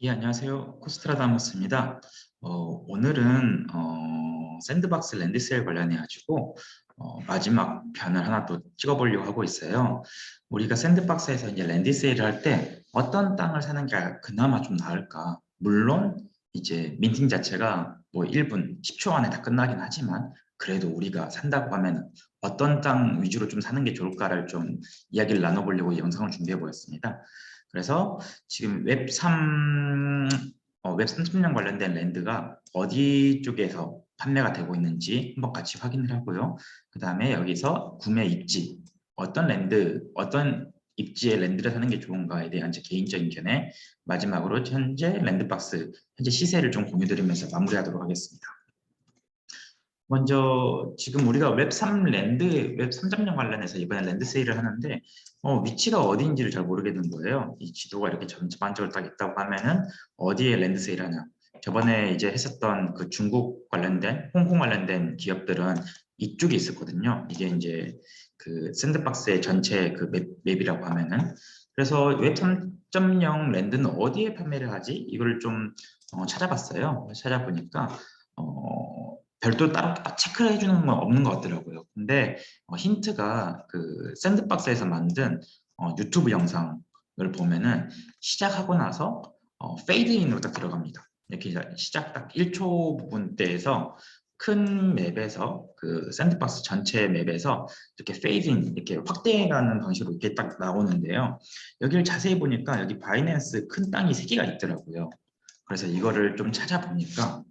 예, 안녕하세요. 코스트라다무스입니다. 오늘은 샌드박스 랜드세일 관련해 가지고 마지막 편을 하나 또 찍어보려고 하고 있어요. 우리가 샌드박스에서 이제 랜드세일을 할 때 어떤 땅을 사는 게 그나마 좀 나을까? 물론 이제 민팅 자체가 뭐 1분, 10초 안에 다 끝나긴 하지만 그래도 우리가 산다고 하면 어떤 땅 위주로 좀 사는 게 좋을까를 좀 이야기를 나눠보려고 이 영상을 준비해 보였습니다. 그래서 지금 웹 3.0 관련된 랜드가 어디 쪽에서 판매가 되고 있는지 한번 같이 확인을 하고요. 그 다음에 여기서 구매 입지, 어떤 랜드, 어떤 입지의 랜드를 사는 게 좋은가에 대한 제 개인적인 견해, 마지막으로 현재 랜드박스, 현재 시세를 좀 공유드리면서 마무리하도록 하겠습니다. 먼저 지금 우리가 웹3 랜드, 웹 3.0 관련해서 이번에 랜드 세일을 하는데 위치가 어디인지를 잘 모르겠는 거예요. 이 지도가 이렇게 전반적으로 딱 있다고 하면은 어디에 랜드 세일 하냐. 저번에 이제 했었던 그 중국 관련된, 홍콩 관련된 기업들은 이쪽에 있었거든요. 이게 이제 그 샌드박스의 전체 그 맵이라고 하면은. 그래서 웹 3.0 랜드는 어디에 판매를 하지? 이걸 좀 찾아봤어요. 찾아보니까 별도로 따로 체크를 해주는 건 없는 것 같더라고요. 근데 힌트가 그 샌드박스에서 만든 유튜브 영상을 보면은 시작하고 나서 페이드인으로 딱 들어갑니다. 이렇게 시작 딱 1초 부분대에서 큰 맵에서 그 샌드박스 전체 맵에서 이렇게 페이드인 이렇게 확대하는 방식으로 이렇게 딱 나오는데요. 여기를 자세히 보니까 여기 바이낸스 큰 땅이 3개가 있더라고요. 그래서 이거를 좀 찾아보니까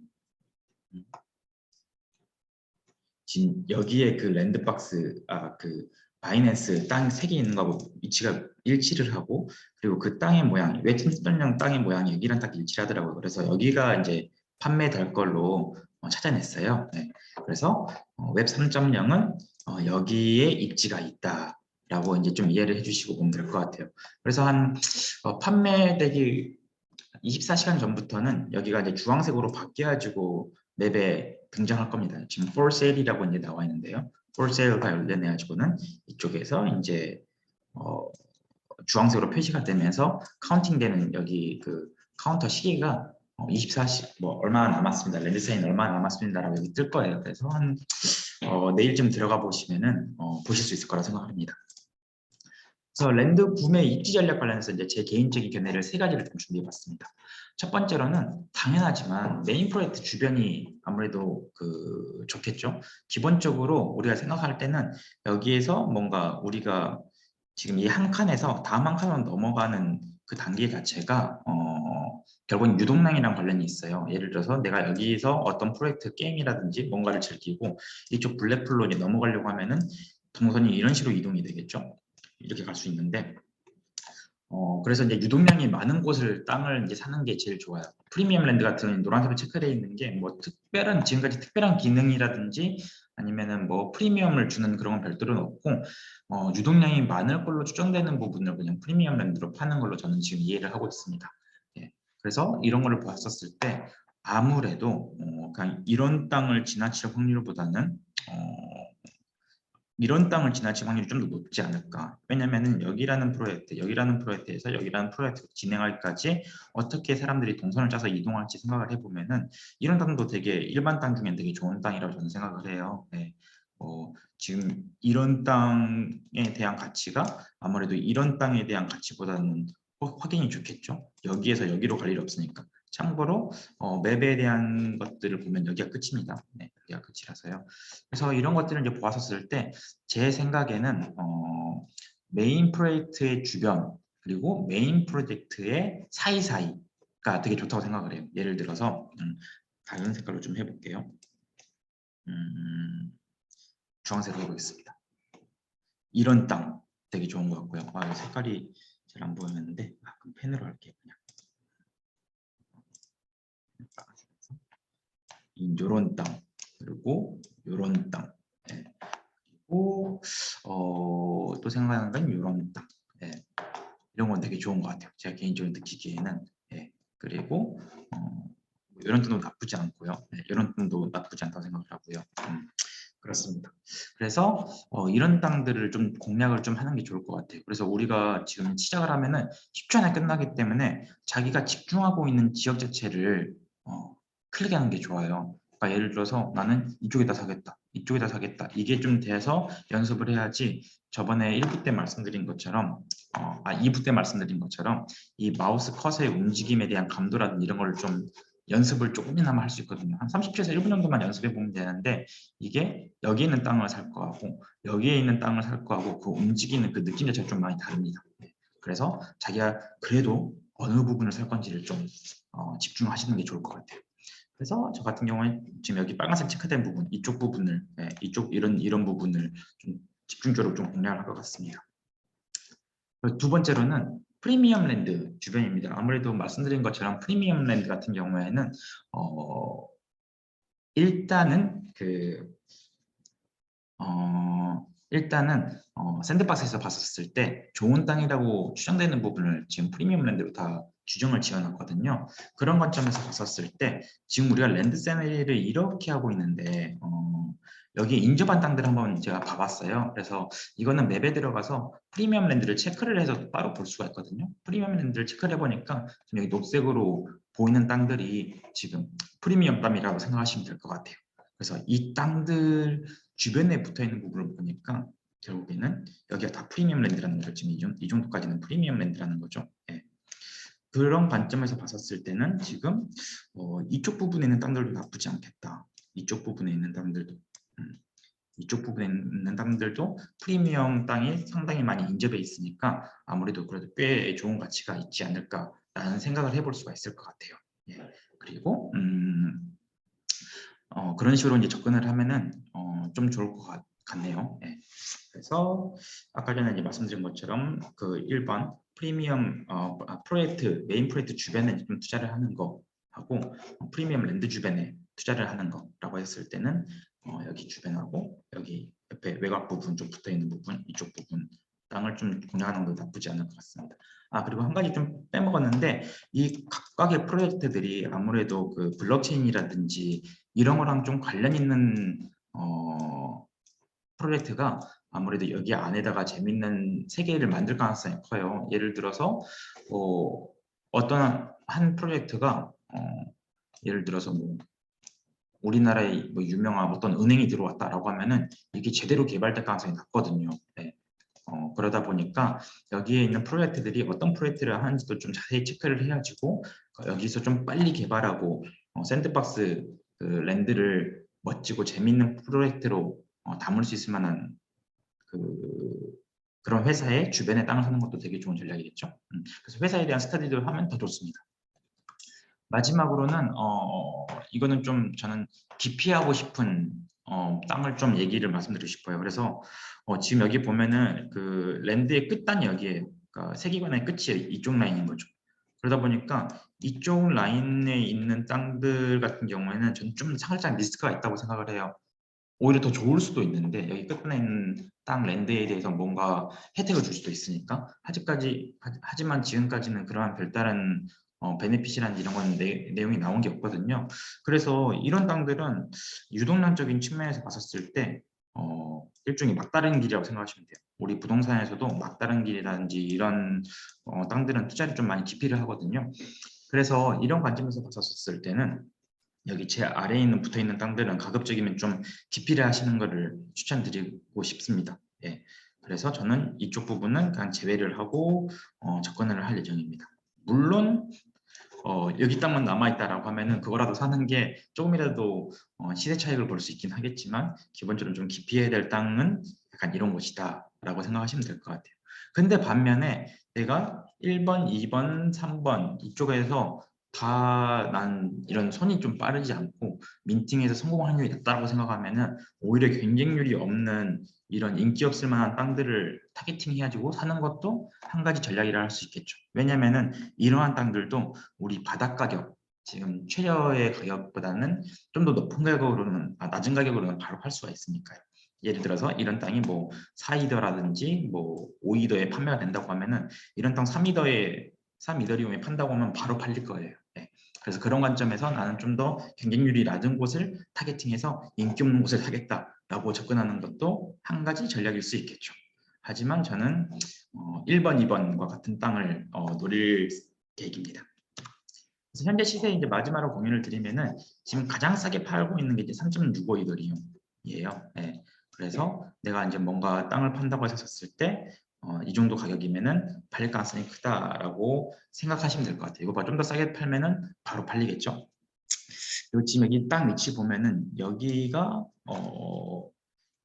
여기에 그 랜드박스 그 바이낸스 땅 3개 있는 거하고 위치가 일치를 하고, 그리고 그 땅의 모양, 웹3.0 땅의 모양이 여기랑 딱 일치를 하더라고요. 그래서 여기가 이제 판매될 걸로 찾아냈어요. 네. 그래서 웹 3.0은 여기에 입지가 있다라고 이제 좀 이해를 해주시고 보면 될 것 같아요. 그래서 한 판매되기 24시간 전부터는 여기가 이제 주황색으로 바뀌어가지고 맵에 등장할 겁니다. 지금 for sale이라고 이제 나와 있는데요. for sale과 관련해 가지고는 이쪽에서 이제 어, 주황색으로 표시가 되면서 카운팅되는 여기 그 카운터 시계가 24시 뭐 얼마나 남았습니다. 랜드사인 얼마나 남았습니다라고 여기 뜰 거예요. 그래서 한 내일쯤 들어가 보시면은 보실 수 있을 거라 생각합니다. 그래서 랜드 구매 입지 전략 관련해서 이제 제 개인적인 견해를 3가지를 좀 준비해봤습니다. 첫 번째로는 당연하지만 메인 프로젝트 주변이 아무래도 그 좋겠죠. 기본적으로 우리가 생각할 때는 여기에서 뭔가 우리가 지금 이 한 칸에서 다음 한 칸으로 넘어가는 그 단계 자체가 결국은 유동량이랑 관련이 있어요. 예를 들어서 내가 여기서 어떤 프로젝트 게임이라든지 뭔가를 즐기고 이쪽 블랙풀로 이제 넘어가려고 하면은 동선이 이런 식으로 이동이 되겠죠. 이렇게 갈 수 있는데 그래서 이제 유동량이 많은 곳을 땅을 이제 사는 게 제일 좋아요. 프리미엄 랜드 같은 경우는 노란색으로 체크되어 있는 게 뭐 특별한 지금까지 특별한 기능이라든지 아니면은 뭐 프리미엄을 주는 그런 건 별도로 없고 유동량이 많을 걸로 추정되는 부분을 그냥 프리미엄 랜드로 파는 걸로 저는 지금 이해를 하고 있습니다. 예. 그래서 이런 거를 봤었을 때 아무래도 그냥 이런 땅을 지나칠 확률보다는 이런 땅을 지나칠 확률이 좀 더 높지 않을까. 왜냐면은 여기라는 프로젝트에서 여기라는 프로젝트 진행할까지 어떻게 사람들이 동선을 짜서 이동할지 생각을 해보면은 이런 땅도 되게 일반 땅 중엔 되게 좋은 땅이라고 저는 생각을 해요. 네. 지금 이런 땅에 대한 가치가 아무래도 이런 땅에 대한 가치보다는 확연히 좋겠죠. 여기에서 여기로 갈 일이 없으니까. 참고로 맵에 대한 것들을 보면 여기가 끝입니다. 네, 여기가 끝이라서요. 그래서 이런 것들을 이제 보았었을 때 제 생각에는 메인 프로젝트의 주변 그리고 메인 프로젝트의 사이사이가 되게 좋다고 생각을 해요. 예를 들어서 다른 색깔로 좀 해볼게요. 주황색으로 해보겠습니다. 이런 땅 되게 좋은 것 같고요. 이 색깔이 잘 안 보이는데 그럼 펜으로 할게요. 그냥. 이런 땅 그리고 이런 땅. 네. 그리고 또 생각나는 건 이런 땅. 네. 이런 건 되게 좋은 것 같아요. 제가 개인적으로 느끼기에는. 예. 그리고 이런 톤도 나쁘지 않고요. 네, 이런 톤도 나쁘지 않다고 생각을 하고요. 그렇습니다. 그래서 이런 땅들을 좀 공략을 좀 하는 게 좋을 것 같아요. 그래서 우리가 지금 시작을 하면은 10초 안에 끝나기 때문에 자기가 집중하고 있는 지역 자체를 클릭하는 게 좋아요. 그러니까 예를 들어서 나는 이쪽에다 사겠다, 이쪽에다 사겠다. 이게 좀 돼서 연습을 해야지 저번에 1부 때 말씀드린 것처럼 2부 때 말씀드린 것처럼 이 마우스 컷의 움직임에 대한 감도라든지 이런 걸 좀 연습을 조금이나마 할 수 있거든요. 한 30초에서 1분 정도만 연습해 보면 되는데 이게 여기 있는 땅을 살 거하고 여기에 있는 땅을 살 거하고 그 움직이는 그 느낌 자체가 좀 많이 다릅니다. 네. 그래서 자기가 그래도 어느 부분을 살 건지를 좀 집중하시는 게 좋을 것 같아요. 그래서 저 같은 경우에 지금 여기 빨간색 체크된 부분, 이쪽 부분을, 이쪽 이런 부분을 좀 집중적으로 좀 공략을 할 것 같습니다. 두 번째로는 프리미엄 랜드 주변입니다. 아무래도 말씀드린 것처럼 프리미엄 랜드 같은 경우에는 일단은 샌드박스에서 봤었을 때 좋은 땅이라고 추정되는 부분을 지금 프리미엄 랜드로 다 규정을 지어놨거든요. 그런 관점에서 봤었을 때 지금 우리가 랜드 세일을 이렇게 하고 있는데 여기 인접한 땅들 한번 제가 봐봤어요. 그래서 이거는 맵에 들어가서 프리미엄 랜드를 체크를 해서 따로 볼 수가 있거든요. 프리미엄 랜드를 체크를 해보니까 지금 여기 녹색으로 보이는 땅들이 지금 프리미엄 땅이라고 생각하시면 될 것 같아요. 그래서 이 땅들 주변에 붙어 있는 부분을 보니까 결국에는 여기가 다 프리미엄 랜드라는 거죠. 지금 이 정도까지는 프리미엄 랜드라는 거죠. 예. 그런 관점에서 봤었을 때는 지금 이쪽 부분에 있는 땅들도 나쁘지 않겠다. 이쪽 부분에 있는 땅들도 이쪽 부분에 있는 땅들도 프리미엄 땅이 상당히 많이 인접해 있으니까 아무래도 그래도 꽤 좋은 가치가 있지 않을까라는 생각을 해볼 수가 있을 것 같아요. 예. 그리고 그런 식으로 이제 접근을 하면은 좀 좋을 것 같네요. 예. 그래서 아까 전에 이제 말씀드린 것처럼 그 1번 프리미엄 프로젝트 메인 프로젝트 주변에 좀 투자를 하는 거 하고 프리미엄 랜드 주변에 투자를 하는 거라고 했을 때는 여기 주변하고 여기 옆에 외곽 부분 좀 붙어 있는 부분 이쪽 부분 땅을 좀 공략하는 것도 나쁘지 않을 것 같습니다. 그리고 한 가지 좀 빼먹었는데 이 각각의 프로젝트들이 아무래도 그 블록체인이라든지 이런 거랑 좀 관련 있는 프로젝트가 아무래도 여기 안에다가 재밌는 세계를 만들 가능성이 커요. 예를 들어서 어떤 한 프로젝트가 예를 들어서 뭐 우리나라에 뭐 유명한 어떤 은행이 들어왔다라고 하면은 이게 제대로 개발될 가능성이 낮거든요. 네. 그러다 보니까 여기에 있는 프로젝트들이 어떤 프로젝트를 하는지도 좀 자세히 체크를 해야지고 여기서 좀 빨리 개발하고 샌드박스 그 랜드를 멋지고 재밌는 프로젝트로 담을 수 있을 만한 그런 회사의 주변에 땅을 사는 것도 되게 좋은 전략이겠죠. 그래서 회사에 대한 스터디를 하면 더 좋습니다. 마지막으로는 이거는 좀 저는 기피하고 싶은 땅을 좀 얘기를 말씀드리고 싶어요. 그래서 지금 여기 보면은 그 랜드의 끝단이 여기에요. 그러니까 세기관의 끝이 이쪽 라인인 거죠. 그러다 보니까 이쪽 라인에 있는 땅들 같은 경우에는 저는 좀 살짝 리스크가 있다고 생각을 해요. 오히려 더 좋을 수도 있는데 여기 끝단에 있는 땅 랜드에 대해서 뭔가 혜택을 줄 수도 있으니까 하지만 지금까지는 그러한 별다른 베네핏이란 이런 건 내용이 나온 게 없거든요. 그래서 이런 땅들은 유동량적인 측면에서 봤었을 때 일종의 막다른 길이라고 생각하시면 돼요. 우리 부동산에서도 막다른 길이라든지 이런 땅들은 투자를 좀 많이 기피를 하거든요. 그래서 이런 관점에서 봤었을 때는 여기 제 아래에 있는 붙어 있는 땅들은 가급적이면 좀 기피를 하시는 것을 추천드리고 싶습니다. 예. 그래서 저는 이쪽 부분은 그냥 제외를 하고 접근을 할 예정입니다. 물론 여기 땅만 남아있다라고 하면은 그거라도 사는 게 조금이라도 시세 차익을 볼 수 있긴 하겠지만 기본적으로 좀 기피해야 될 땅은 약간 이런 곳이다 라고 생각하시면 될 것 같아요. 근데 반면에 내가 1번, 2번, 3번 이쪽에서 다 난 이런 손이 좀 빠르지 않고 민팅에서 성공 확률이 낮다고 생각하면은 오히려 경쟁률이 없는 이런 인기 없을 만한 땅들을 타겟팅 해가지고 사는 것도 한 가지 전략이라 할 수 있겠죠. 왜냐면은 이러한 땅들도 우리 바닥 가격 지금 최저의 가격보다는 좀 더 높은 가격으로는 낮은 가격으로는 바로 팔 수가 있으니까요. 예를 들어서 이런 땅이 뭐 4이더라든지 뭐 5이더에 판매가 된다고 하면은 이런 땅 3이더리움에 판다고 하면 바로 팔릴 거예요. 네. 그래서 그런 관점에서 나는 좀 더 경쟁률이 낮은 곳을 타겟팅해서 인기 없는 곳을 사겠다라고 접근하는 것도 한 가지 전략일 수 있겠죠. 하지만 저는 1번, 2번과 같은 땅을 노릴 계획입니다. 그래서 현재 시세 이제 마지막으로 공유를 드리면은 지금 가장 싸게 팔고 있는 게 이제 3.65 이더리움이에요. 네. 그래서 내가 이제 뭔가 땅을 판다고 하셨을 때 이 정도 가격이면은 팔릴 가능성이 크다라고 생각하시면 될 것 같아요. 이거 봐, 좀 더 싸게 팔면은 바로 팔리겠죠. 그리고 지금 여기 땅 위치 보면은 여기가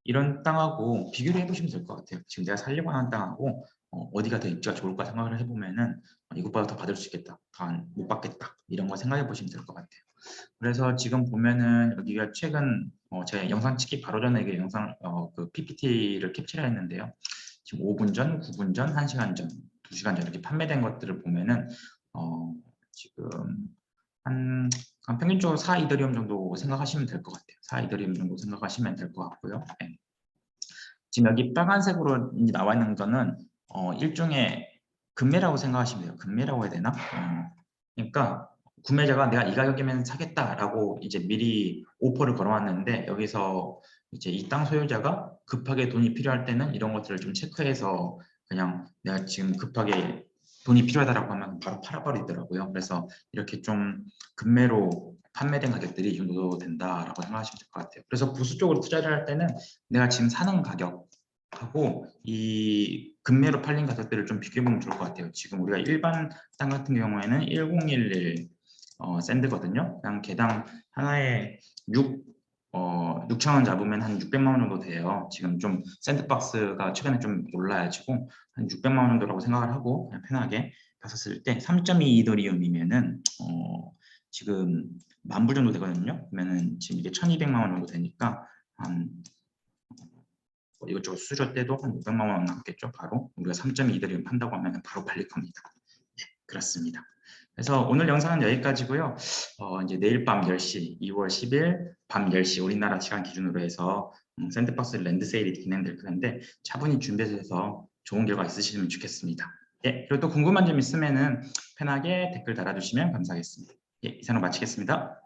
이런 땅하고 비교를 해보시면 될 것 같아요. 지금 내가 살려고 하는 땅하고 어디가 더 입지가 좋을까 생각을 해보면은 이것보다 더 받을 수 있겠다, 더 못 받겠다 이런 거 생각해 보시면 될 것 같아요. 그래서 지금 보면은 여기가 최근 제가 영상 찍기 바로 전에 그 영상 그 PPT를 캡처를 했는데요. 지금 5분 전, 9분 전, 1시간 전, 2시간 전 이렇게 판매된 것들을 보면은 지금 한 평균적으로 4 이더리움 정도 생각하시면 될 것 같아요. 4 이더리움 정도 생각하시면 될 것 같고요. 네. 지금 여기 빨간색으로 나와 있는 거는 일종의 금매라고 생각하시면 돼요. 금매라고 해야 되나? 그러니까 구매자가 내가 이 가격이면 사겠다라고 이제 미리 오퍼를 걸어왔는데 여기서 이제 이 땅 소유자가 급하게 돈이 필요할 때는 이런 것들을 좀 체크해서 그냥 내가 지금 급하게 돈이 필요하다라고 하면 바로 팔아버리더라고요. 그래서 이렇게 좀 금매로 판매된 가격들이 이 정도 된다라고 생각하시면 될 것 같아요. 그래서 부수 쪽으로 투자를 할 때는 내가 지금 사는 가격하고 이 금매로 팔린 가격들을 좀 비교해보면 좋을 것 같아요. 지금 우리가 일반 땅 같은 경우에는 1011 샌드거든요. 그냥 개당 하나에 6,000원 잡으면 한 600만 원 정도 돼요. 지금 좀 샌드박스가 최근에 좀 올라가지고 한 600만 원 정도라고 생각을 하고 그냥 편하게 봤었을 때 3.2 이더리움이면은 지금 10,000불 정도 되거든요. 그러면은 지금 이게 1,200만 원 정도 되니까 한 이것저것 수수료 때도 한 500만 원 남겠죠. 바로 우리가 3.2 이더리움 판다고 하면 바로 팔릴 겁니다. 네, 그렇습니다. 그래서 오늘 영상은 여기까지고요. 이제 내일 밤 10시, 2월 10일 밤 10시 우리나라 시간 기준으로 해서 샌드박스 랜드 세일이 진행될 건데 차분히 준비해서 좋은 결과 있으시면 좋겠습니다. 예, 그리고 또 궁금한 점 있으면은 편하게 댓글 달아주시면 감사하겠습니다. 예, 이상으로 마치겠습니다.